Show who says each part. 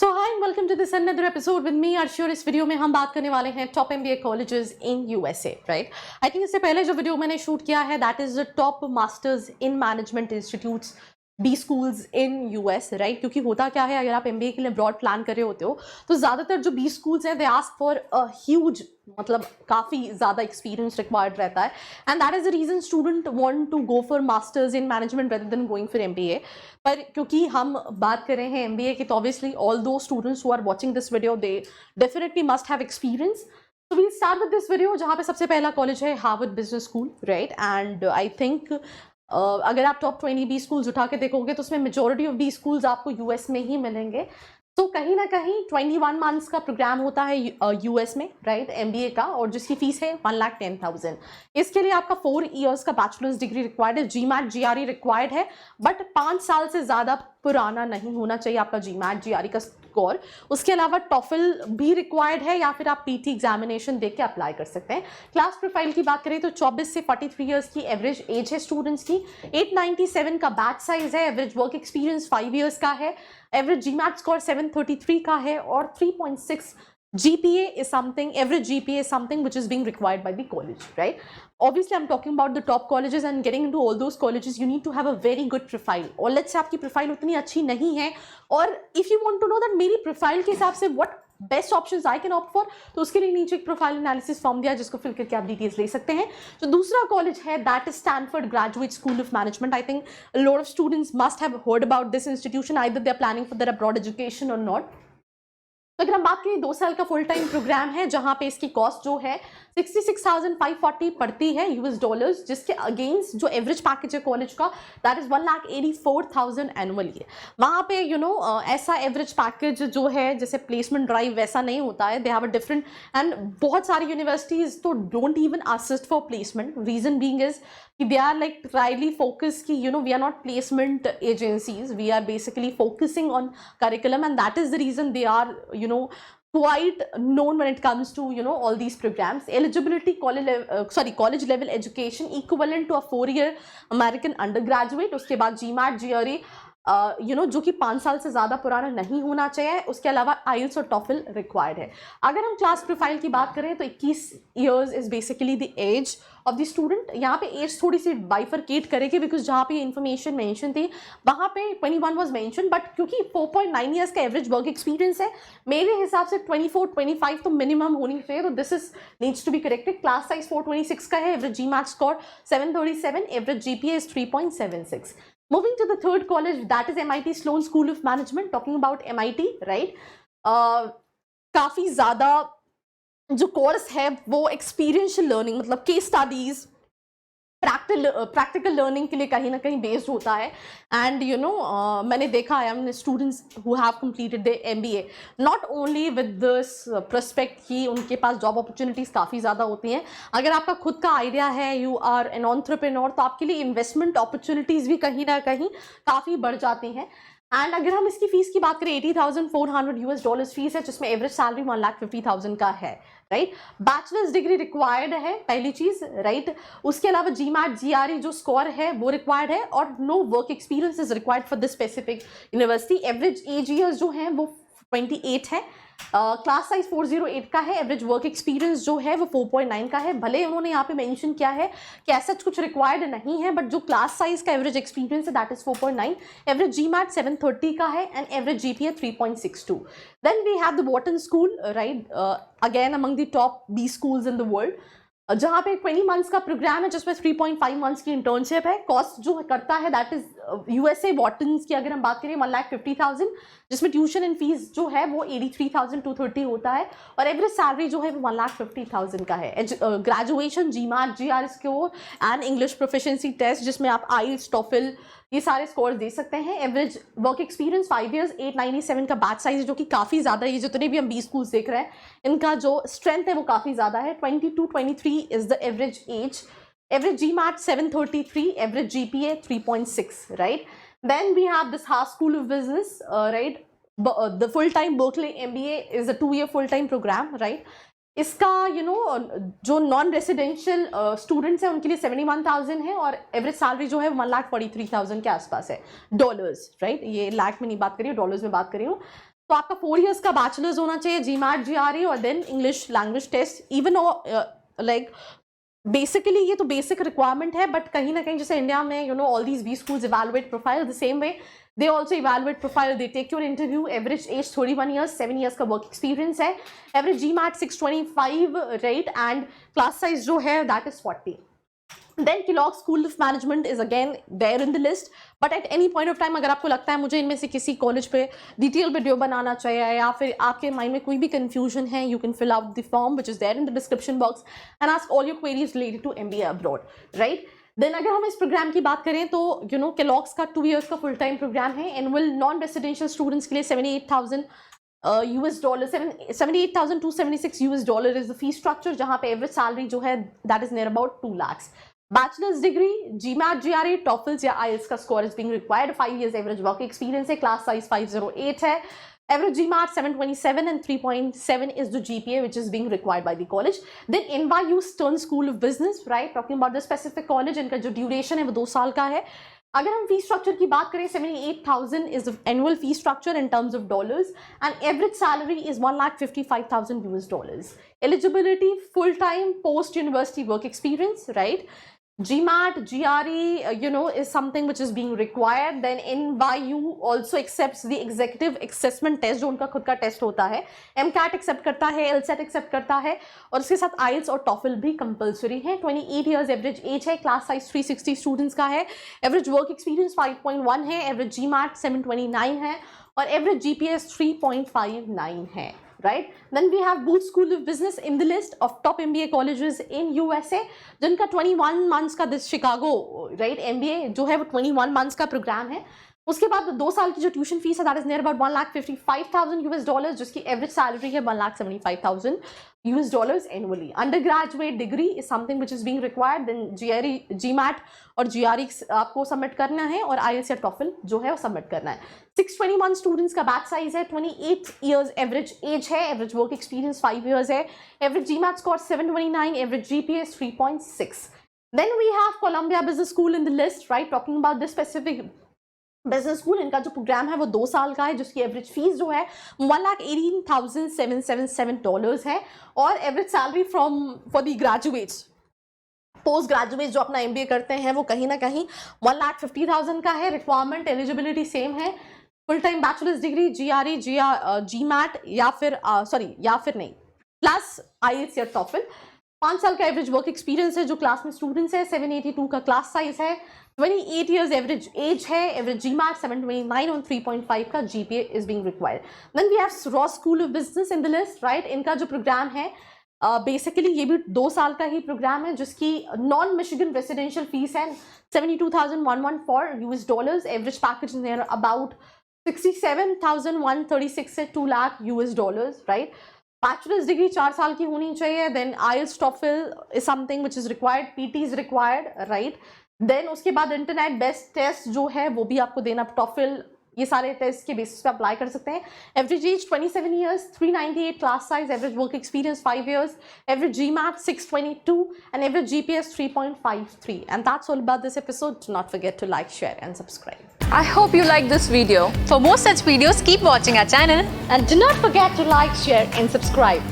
Speaker 1: So hi and welcome to this another episode with me Arshi. और इस video में हम बात करने वाले हैं top MBA colleges in USA, right. I think इससे पहले जो वीडियो मैंने शूट किया है that is the top masters in management institutes B schools in US, right. क्योंकि होता क्या है, अगर आप एमबीए के लिए ब्रॉड प्लान कर रहे होते हो तो ज़्यादातर जो बी स्कूल्स हैं they ask for a huge, मतलब काफ़ी ज़्यादा एक्सपीरियंस रिक्वायर्ड रहता है। And that is the reason student want to go for masters in management rather than going for MBA. पर क्योंकि हम बात कर रहे हैं एमबीए की, तो obviously all those students who are watching this video they definitely must have experience. So we'll start with this video जहाँ पे सबसे पहला कॉलेज है Harvard business school, right. And I think अगर आप टॉप 20 बी स्कूल्स उठा के देखोगे तो उसमें मेजॉरिटी ऑफ बी स्कूल्स आपको यूएस में ही मिलेंगे। तो कहीं ना कहीं 21 मंथ्स का प्रोग्राम होता है यूएस में, राइट, एमबीए का, और जिसकी फीस है 1,10,000। इसके लिए आपका 4 इयर्स का बैचलर्स डिग्री रिक्वायर्ड है, जीमैट जीआरई रिक्वायर्ड है, बट 5 साल से ज़्यादा पुराना नहीं होना चाहिए आपका जीमैट जीआरई का स्कोर। उसके अलावा टॉफल भी रिक्वायर्ड है या फिर आप पीटी एग्जामिनेशन देख के अप्लाई कर सकते हैं। क्लास प्रोफाइल की बात करें तो 24 से 43 इयर्स की एवरेज एज है स्टूडेंट्स की, 897 का बैच साइज है, एवरेज वर्क एक्सपीरियंस 5 इयर्स का है, एवरेज जीमैट स्कोर 733 का है, और 3.6 GPA is something, average GPA is something which is being required by the college, right? Obviously, I'm talking about the top colleges, and getting into all those colleges, you need to have a very good profile. और let's say आपकी profile उतनी अच्छी नहीं है, और if you want to know that मेरी profile के हिसाब से what best options I can opt for, तो उसके लिए नीचे एक प्रोफाइल एनालिसिस फॉर्म दिया जिसको फिल करके आप डिटेल्स ले सकते हैं। जो दूसरा कॉलेज है that is Stanford graduate school of management. I think lot of students must have heard about this institution, either they are planning for their abroad education और नॉट। तो अगर हम बात करें 2 साल का फुल टाइम प्रोग्राम है जहां पे इसकी कॉस्ट जो है 66,540 पड़ती है यूएस डॉलर्स, जिसके अगेंस्ट जो एवरेज पैकेज है कॉलेज का दैट इज 1,84,000 एनुअली। वहां पे ऐसा एवरेज पैकेज जो है जैसे प्लेसमेंट ड्राइव वैसा नहीं होता है, they have a different, and बहुत सारी यूनिवर्सिटीज तो don't even assist for placement. Reason being is कि they are like really focused कि we are not placement agencies, we are basically focusing on curriculum, and that is the reason they are quite known when it comes to all these programs. Eligibility college level education equivalent to a 4-year American undergraduate, उसके बाद GMAT GRE जो कि 5 साल से ज़्यादा पुराना नहीं होना चाहिए। उसके अलावा आइल्स और टॉफल रिक्वायर्ड है। अगर हम क्लास प्रोफाइल की बात करें तो 21 years is basically the age of the student. यहाँ पे एज थोड़ी सी बाइफरकेट करेगी बिकॉज जहाँ पे इन्फॉर्मेशन मेंशन थी वहाँ पे 21 वाज मेंशन, बट क्योंकि 4.9 इयर्स का एवरेज वर्क एक्सपीरियंस है, मेरे हिसाब से 24-25 तो मिनिमम होनी चाहिए, तो this is needs to be corrected. Class size 426 का है, average GMAT score 737, average GPA is 3.76। Moving to the third college, that is MIT Sloan School of Management. Talking about MIT, right? काफी ज्यादा जो course है वो experiential learning, मतलब case studies, practical learning के लिए कहीं ना कहीं बेस्ड होता है। एंड मैंने देखा है students who have completed the MBA not only with this prospect कि उनके पास जॉब अपॉर्चुनिटीज़ काफ़ी ज़्यादा होती हैं। अगर आपका खुद का आइडिया है, यू आर एन एंटरप्रेन्योर, तो आपके लिए इन्वेस्टमेंट अपॉर्चुनिटीज़ भी कहीं ना कहीं काफ़ी बढ़ जाती हैं। एंड अगर हम इसकी फीस की बात करें, 80,400 यूएस डॉलर्स फीस है, जिसमें एवरेज सैलरी 1,50,000 का है, राइट। बैचलर्स डिग्री रिक्वायर्ड है, पहली चीज, राइट। उसके अलावा जीमैट जीआरई जो स्कोर है वो रिक्वायर्ड है, और no work experience is required for this specific university. Average age years जो है वो 28 है, क्लास साइज 408 का है, एवरेज वर्क एक्सपीरियंस जो है वो 4.9 का है। भले उन्होंने यहाँ पे मेंशन किया है कि ऐसा कुछ रिक्वायर्ड नहीं है, बट जो क्लास साइज का एवरेज एक्सपीरियंस है दैट इज 4.9, एवरेज जीमैट 730 का है, and average GPA 3.62। Then we have the Wharton school, right, again among the top B schools in the world, जहाँ पे 20 मंथ्स का प्रोग्राम है जिसमें 3.5 मंथ्स की इंटर्नशिप है। कॉस्ट जो करता है दैट इज यूएसए वॉटन्स की अगर हम बात करें 1,50,000, जिसमें ट्यूशन एंड फीस जो है वो 83,230 होता है, और एवरेज सैलरी जो है वो 1,50,000 का है। Graduation GMAT GRE score and English proficiency test, जिसमें आप आइल्स टॉफल ये सारे स्कोर्स दे सकते हैं। एवरेज वर्क एक्सपीरियंस 5 इयर्स, 897 का बैच साइज जो कि काफ़ी ज़्यादा है। ये जितने भी हम बी स्कूल्स देख रहे हैं इनका जो स्ट्रेंथ है वो काफ़ी ज़्यादा है। 22-23 is the average age, average GMAT 733, average GPA 3.6, right. Then we have this Harvard school of business, right. The full time Berkeley MBA is a 2-year full time program, right. इसका जो non residential students हैं उनके लिए 71,000 है, और average salary जो है 1,43,000 के आसपास है डॉलर्स, राइट। ये लाख में नहीं बात करी हूँ, डॉलर्स में बात करी हूँ। तो आपका 4 years का बैचलर्स होना चाहिए, GMAT GRE और then English language test, even like basically ये तो बेसिक रिक्वायरमेंट है, बट कहीं ना कहीं जैसे इंडिया में you know all these B schools evaluate profile the same way, they also evaluate profile, they take your interview, average age 31 years, 7 years का work experience है, average GMAT 625 right, and class size जो है that is 40. Then Kellogg School of Management is again there in the list, but at any point of time अगर आपको लगता है मुझे इनमें से किसी कॉलेज पे डिटेल वीडियो बनाना चाहिए या फिर आपके माइंड में कोई भी कंफ्यूजन है, you can fill out the form which is there in the description box and ask all your queries related to MBA abroad, right? Then अगर हम इस प्रोग्राम की बात करें तो यू नो Kellogg's का 2 years का फुल टाइम प्रोग्राम है, एनुअल नॉन रेसिडेंशियल स्टूडेंट्स के लिए $78,000 US dollar, $78,276 US dollar is the fee structure, जहाँ पे एवरेज सैलरी जो है that is near about 2 lakhs. Bachelors degree, GMAT GRE, TOEFL या IELTS का score is being required, 5 years average work experience है, class size 508 है, average GMAT 727 and 3.7 is the GPA which is being required by the college. Then NYU Stern School of Business, right, talking about the specific college, इनका जो duration है वो 2 साल का है. अगर हम फी स्ट्रक्चर की बात करें, 78,000 is the annual fee structure in terms of dollars and average salary is $1,55,000 US dollars. Eligibility, full time post university work experience, right? GMAT, GRE, you know, is something which is being required. Then NYU also accepts the executive assessment test, जो उनका खुद का test होता है. MCAT accept करता है, LSAT accept करता है और उसके साथ IELTS और TOEFL भी कंपलसरी है. 28 years एवरेज एज है, क्लास साइज 360 स्टूडेंट्स का है, एवरेज वर्क एक्सपीरियंस 5.1 है, एवरेज GMAT 729 है और एवरेज GPA 3.59 है. Right? Then we have Booth School of Business in the list of top MBA colleges in USA, जिनका 21 months का this Chicago right MBA जो है वो 21 months का प्रोग्राम है. उसके बाद 2 साल की जो ट्यूशन फीस है that is near about $1,55,000 US dollars, जिसकी एवरेज सैलरी है $1,75,000 US dollars annually. Undergraduate degree is something which is being required. Then GRE, GMAT और GRE आपको सबमिट करना है और IELTS या TOEFL जो है वो सबमिट करना है. 621 स्टूडेंट्स का बैच साइज है, 28 years एवरेज एज है, एवरेज वर्क एक्सपीरियंस 5 years है, average GMAT score 729, average GPA 3.6. Then we have Columbia Business School in the list, right? Talking about this specific business school, इनका जो programme है वो 2 साल का है, जिसकी एवरेज फीस जो है $1,18,777 है और average salary for the graduates, post graduate जो अपना MBA करते हैं वो कहीं ना कहीं 1,50,000 का है. रिक्वायरमेंट, एलिजिबिलिटी सेम है, full time bachelors degree, GRE, GMAT या फिर नहीं प्लस IELTS या TOEFL. 5 साल का एवरेज वर्क एक्सपीरियंस है जो क्लास में स्टूडेंट्स है, 782 का क्लास साइज है, 28 years एवरेज एज है, एवरेज GMAT 729 और 3.5 का GPA is being required. Then we have Ross School of Business in the list, right? इनका जो प्रोग्राम है बेसिकली ये भी 2 साल का ही प्रोग्राम है, जिसकी नॉन मिशिगन रेसिडेंशियल फीस है $72,114 US dollars. Average package is near about $67,136 से 2 lakh US dollars, right? Bachelors degree 4 साल की होनी चाहिए. Then IELTS TOEFL is something which is required, PT is required, right? देन उसके बाद इंटरनेट बेस्ट टेस्ट जो है वो भी आपको देना, TOEFL, ये सारे टेस्ट के बेसिस पे अप्लाई कर सकते हैं. Average age 27 years, 398 class size, average work experience 5 years, average GMAT 622 and average GPA 3.53. And that's all about this episode. Do not forget to like, share and subscribe.
Speaker 2: I hope you like this video. For more such videos, keep watching our channel
Speaker 1: And do not forget to like, share and subscribe.